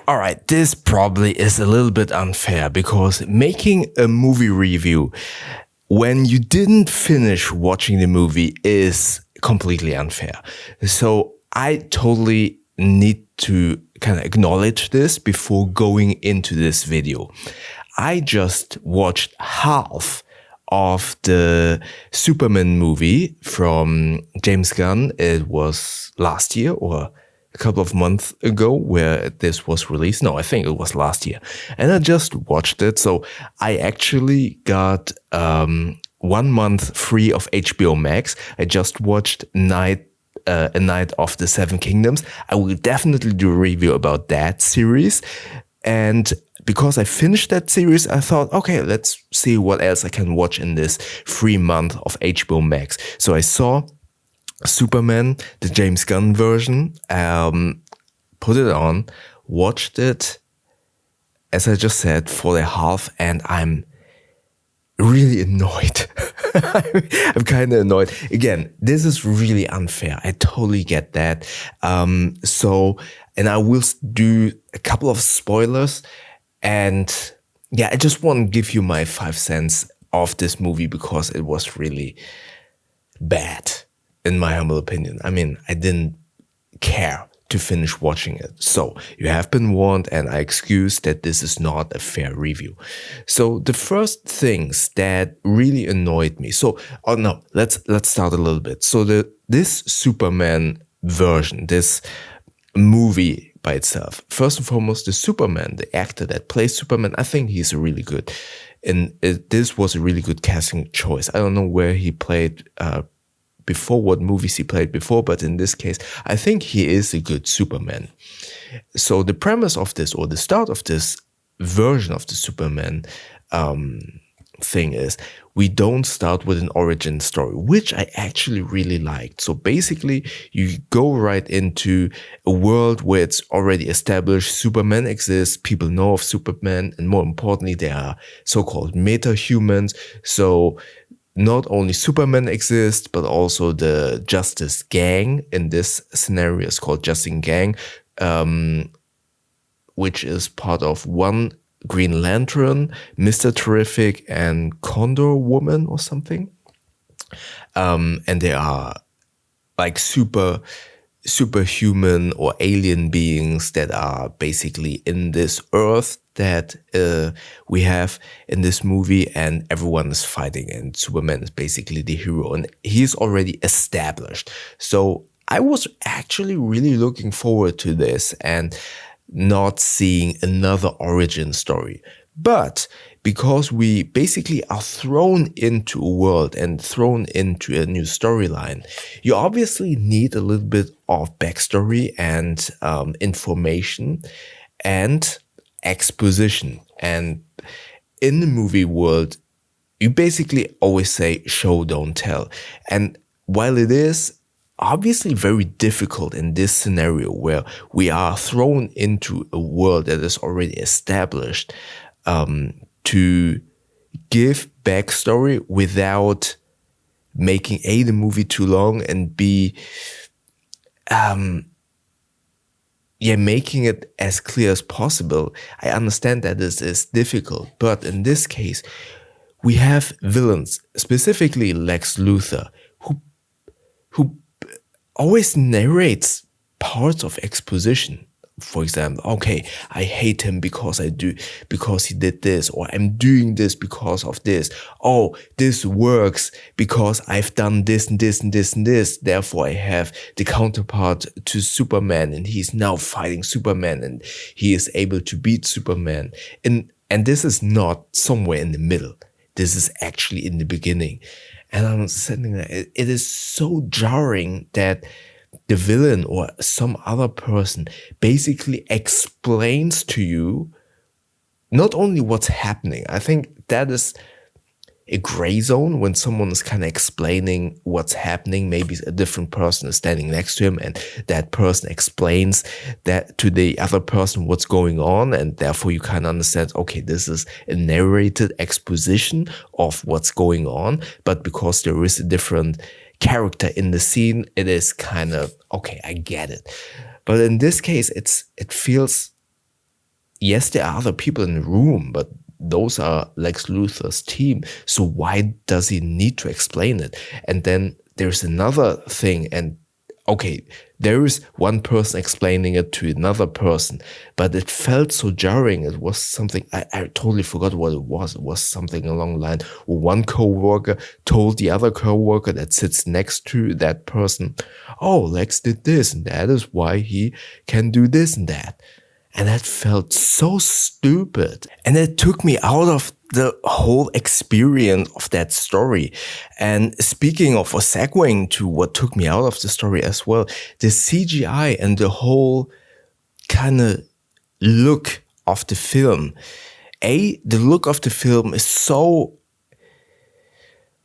All right, this probably is a little bit unfair because making a movie review when you didn't finish watching the movie is completely unfair. So I totally need to kind of acknowledge this before going into this video. I just watched half of the Superman movie from James Gunn. It was last year or a couple of months ago where this was released. No, I think it was last year. And I just watched it. So I actually got 1 month free of HBO Max. I just watched A Night of the Seven Kingdoms. I will definitely do a review about that series. And because I finished that series, I thought, okay, let's see what else I can watch in this free month of HBO Max. So I saw Superman, the James Gunn version, put it on, watched it, as I just said, for the half, and I'm really annoyed. I'm kind of annoyed. Again, this is really unfair. I totally get that. And I will do a couple of spoilers. And yeah, I just want to give you my 5 cents of this movie because it was really bad, in my humble opinion. I mean, I didn't care to finish watching it. So you have been warned, and I excuse that this is not a fair review. So the first things that really annoyed me. Let's start a little bit. So this Superman version, this movie by itself. First and foremost, the Superman, the actor that plays Superman, I think he's really good. And this was a really good casting choice. I don't know where he played before, what movies he played before, but in this case, I think he is a good Superman. So the premise of this, or the start of this version of the Superman thing is, we don't start with an origin story, which I actually really liked. So basically, you go right into a world where it's already established Superman exists, people know of Superman, and more importantly, they are so-called metahumans. So not only Superman exists, but also the Justice Gang. In this scenario is called Justice Gang, which is part of one Green Lantern, Mr. Terrific, and Condor Woman or something. And they are like superhuman or alien beings that are basically in this earth that we have in this movie, and everyone is fighting, and Superman is basically the hero, and he's already established. So I was actually really looking forward to this and not seeing another origin story. But because we basically are thrown into a world and thrown into a new storyline, you obviously need a little bit of backstory and information and exposition. And in the movie world, you basically always say show, don't tell. And while it is obviously very difficult in this scenario where we are thrown into a world that is already established, to give backstory without making the movie too long, and making it as clear as possible. I understand that this is difficult, but in this case, we have villains, specifically Lex Luthor, who always narrates parts of exposition. For example, okay, I hate him because he did this, or I'm doing this because of this. Oh, this works because I've done this and this and this and this. Therefore, I have the counterpart to Superman, and he's now fighting Superman, and he is able to beat Superman. And this is not somewhere in the middle. This is actually in the beginning. And I'm sitting there, it is so jarring that the villain or some other person basically explains to you not only what's happening. I think that is a gray zone when someone is kind of explaining what's happening. Maybe a different person is standing next to him, and that person explains that to the other person what's going on, and therefore you kind of understand, okay, this is a narrated exposition of what's going on. But because there is a different character in the scene, it is kind of, okay, I get it. But in this case, it feels yes, there are other people in the room, but those are Lex Luthor's team. So why does he need to explain it? And then there's another thing, and okay, there is one person explaining it to another person, but it felt so jarring. It was something, I totally forgot what it was. It was something along the line where one coworker told the other coworker that sits next to that person, oh, Lex did this, and that is why he can do this and that. And that felt so stupid. And it took me out of the whole experience of that story. And speaking of, or segueing to what took me out of the story as well, the CGI and the whole kind of look of the film. The look of the film is so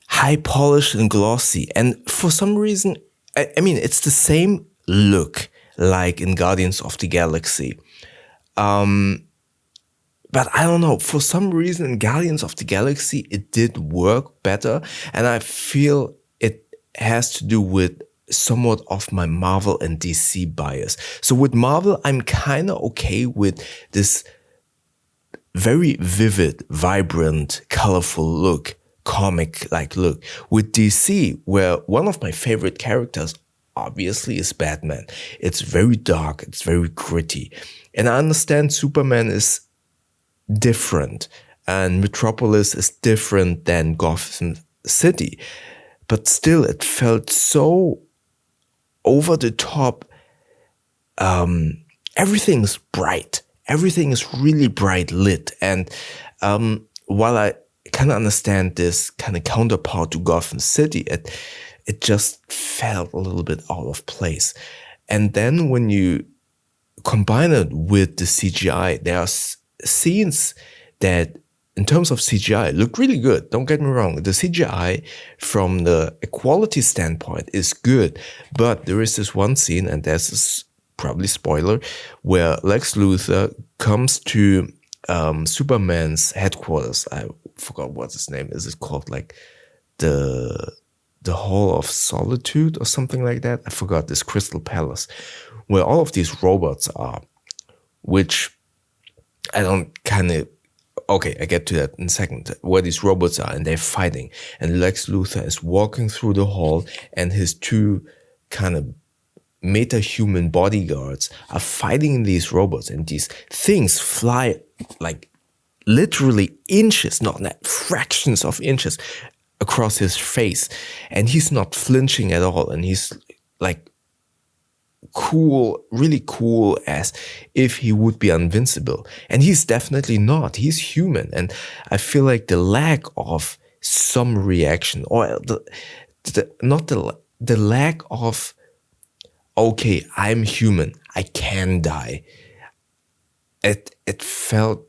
high polished and glossy. And for some reason, I mean, it's the same look like in Guardians of the Galaxy. But I don't know, for some reason in Guardians of the Galaxy, it did work better. And I feel it has to do with somewhat of my Marvel and DC bias. So with Marvel, I'm kind of okay with this very vivid, vibrant, colorful look, comic-like look. With DC, where one of my favorite characters obviously is Batman. It's very dark, it's very gritty. And I understand Superman is different and Metropolis is different than Gotham City. But still, it felt so over the top. Everything is bright. Everything is really bright lit. And while I kind of understand this kind of counterpart to Gotham City, it just felt a little bit out of place. And then when you combine it with the CGI, there are scenes that, in terms of CGI, look really good. Don't get me wrong. The CGI from the quality standpoint is good. But there is this one scene, and there's this probably spoiler, where Lex Luthor comes to Superman's headquarters. I forgot what his name is. It's called like the Hall of Solitude or something like that. I forgot, this Crystal Palace, where all of these robots are, which I don't kind of, okay, I get to that in a second, where these robots are and they're fighting. And Lex Luthor is walking through the hall and his two kind of metahuman bodyguards are fighting these robots, and these things fly like literally inches, not fractions of inches, across his face, and he's not flinching at all, and he's like cool, really cool, as if he would be invincible. And he's definitely not. He's human. And I feel like the lack of some reaction, or the lack of, okay, I'm human, I can die, it felt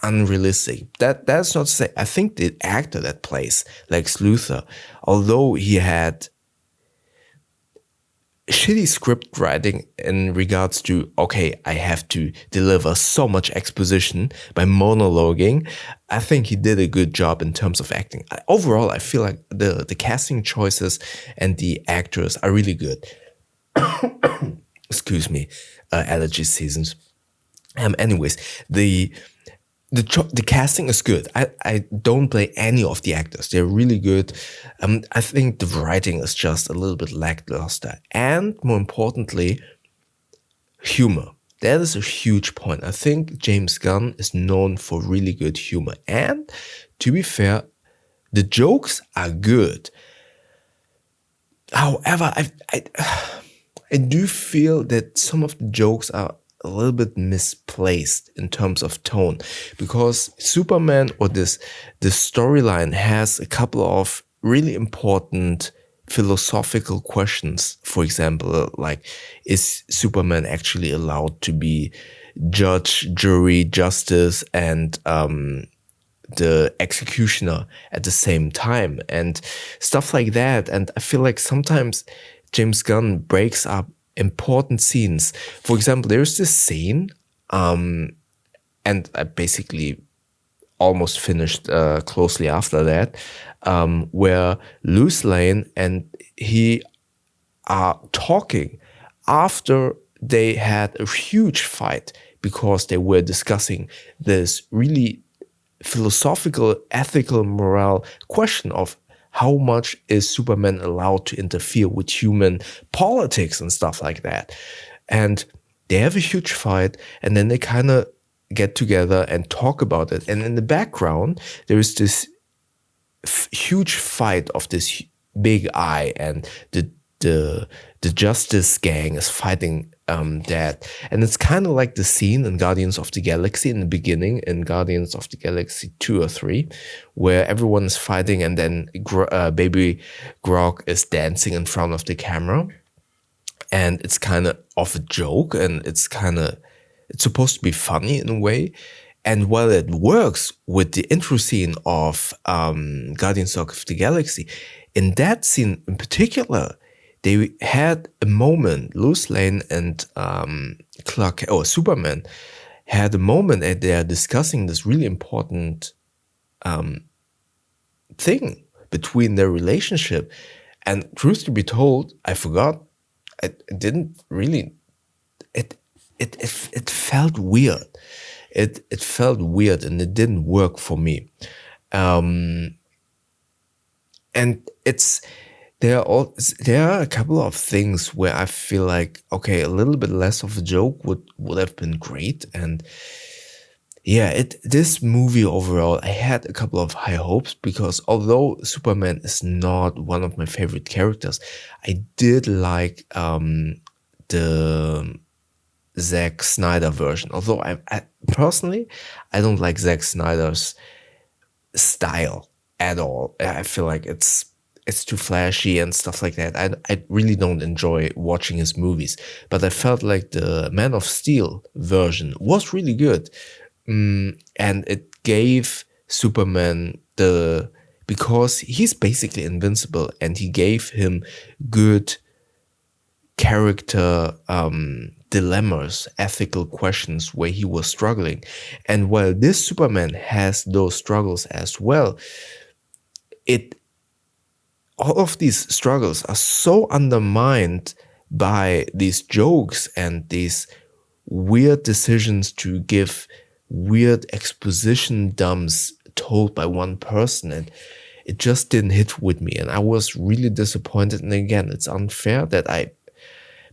unrealistic. That's not to say, I think the actor that plays Lex Luthor, although he had shitty script writing in regards to, okay, I have to deliver so much exposition by monologuing, I think he did a good job in terms of acting. Overall, I feel like the casting choices and the actors are really good. Excuse me, allergy seasons. Anyways, the casting is good. I don't blame any of the actors. They're really good. I think the writing is just a little bit lackluster. And more importantly, humor. That is a huge point. I think James Gunn is known for really good humor. And to be fair, the jokes are good. However, I do feel that some of the jokes are a little bit misplaced in terms of tone, because Superman, or this storyline, has a couple of really important philosophical questions. For example, like, is Superman actually allowed to be judge, jury, justice, and the executioner at the same time, and stuff like that. And I feel like sometimes James Gunn breaks up important scenes. For example, there's this scene, and I basically almost finished closely after that, where Lois Lane and he are talking after they had a huge fight because they were discussing this really philosophical, ethical, moral question of how much is Superman allowed to interfere with human politics and stuff like that. And they have a huge fight, and then they kind of get together and talk about it. And in the background, there is this huge fight of this big eye, and the Justice Gang is fighting that. And it's kind of like the scene in Guardians of the Galaxy in the beginning, in Guardians of the Galaxy 2 or 3, where everyone is fighting and then baby Grog is dancing in front of the camera. And it's kind of a joke, and it's supposed to be funny in a way. And while it works with the intro scene of Guardians of the Galaxy, in that scene in particular, they had a moment, Lois Lane and Superman had a moment and they are discussing this really important thing between their relationship. And truth to be told, I forgot. It didn't really. It felt weird. It felt weird, and it didn't work for me. And there are a couple of things where I feel like, okay, a little bit less of a joke would have been great. And yeah, this movie overall, I had a couple of high hopes, because although Superman is not one of my favorite characters, I did like the Zack Snyder version. Although I personally, I don't like Zack Snyder's style at all. I feel like it's too flashy and stuff like that. I really don't enjoy watching his movies. But I felt like the Man of Steel version was really good. And it gave Superman because he's basically invincible, and he gave him good character dilemmas, ethical questions where he was struggling. And while this Superman has those struggles as well, all of these struggles are so undermined by these jokes and these weird decisions to give weird exposition dumps told by one person, and it just didn't hit with me, and I was really disappointed. And again, it's unfair that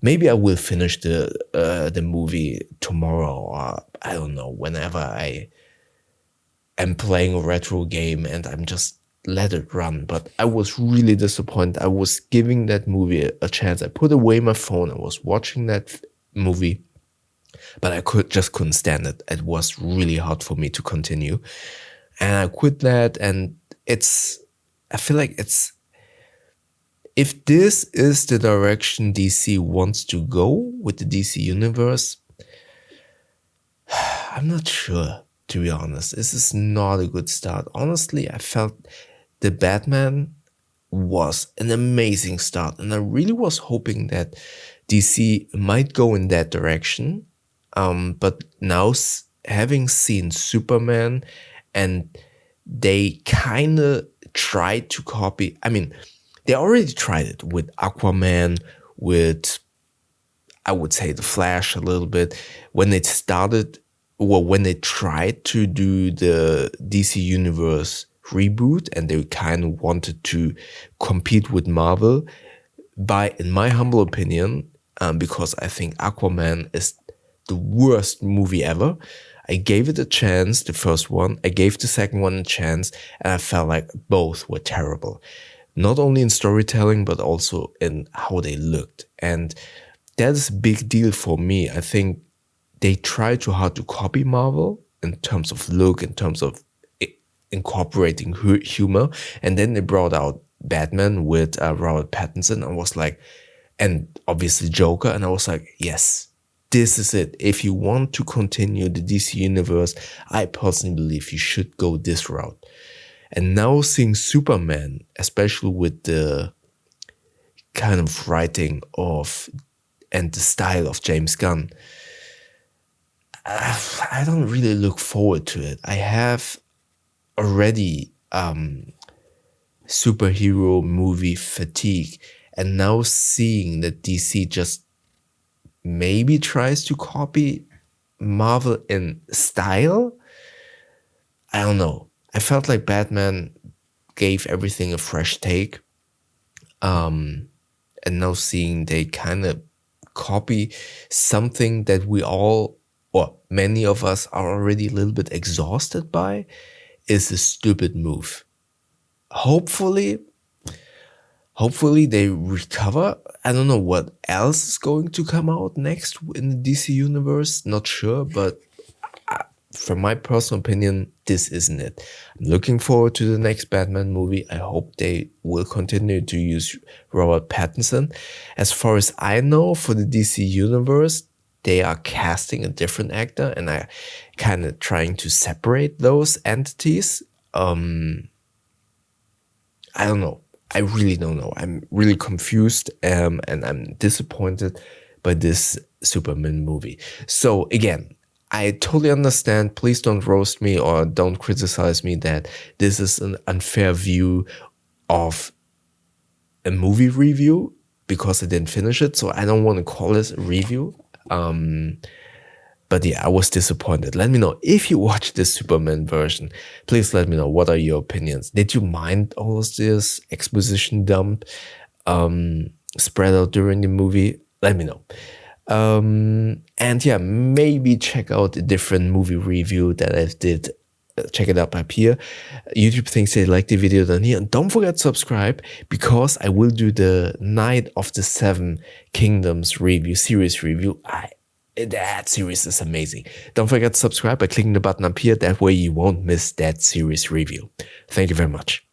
maybe I will finish the movie tomorrow, or I don't know, whenever I am playing a retro game and I'm just let it run. But I was really disappointed. I was giving that movie a chance. I put away my phone. I was watching that movie, but I couldn't stand it. It was really hard for me to continue, and I quit that. And I feel like if this is the direction DC wants to go with the DC universe, I'm not sure, to be honest. This is not a good start. Honestly, I felt the Batman was an amazing start, and I really was hoping that DC might go in that direction. But now, having seen Superman, and they kind of tried to copy, I mean, they already tried it with Aquaman, with, I would say, The Flash a little bit. When they tried to do the DC Universe reboot, and they kind of wanted to compete with Marvel, in my humble opinion, because I think Aquaman is the worst movie ever. I gave it a chance, the first one. I gave the second one a chance, and I felt like both were terrible. Not only in storytelling, but also in how they looked. And that is a big deal for me. I think they try too hard to copy Marvel in terms of look, in terms of incorporating humor. And then they brought out Batman with Robert Pattinson. I was like, and obviously Joker. And I was like, yes, this is it. If you want to continue the DC universe, I personally believe you should go this route. And now seeing Superman, especially with the kind of writing and the style of James Gunn, I don't really look forward to it. I have already superhero movie fatigue, and now seeing that DC just maybe tries to copy Marvel in style. I don't know. I felt like Batman gave everything a fresh take. And now seeing they kind of copy something that we all, or many of us, are already a little bit exhausted by is a stupid move. Hopefully they recover. I don't know what else is going to come out next in the DC universe. Not sure, but from my personal opinion, this isn't it. I'm looking forward to the next Batman movie. I hope they will continue to use Robert Pattinson. As far as I know, for the DC universe, they are casting a different actor and are kind of trying to separate those entities. I don't know. I really don't know. I'm really confused and I'm disappointed by this Superman movie. So again, I totally understand. Please don't roast me or don't criticize me that this is an unfair view of a movie review because I didn't finish it. So I don't want to call this a review. But yeah, I was disappointed. Let me know if you watched this Superman version. Please let me know, what are your opinions? Did you mind all of this exposition dump spread out during the movie? Let me know. And yeah, maybe check out a different movie review that I did. Check it out up here. YouTube thinks they like the video down here. And don't forget to subscribe, because I will do the Night of the Seven Kingdoms review, series review. That series is amazing. Don't forget to subscribe by clicking the button up here. That way you won't miss that series review. Thank you very much.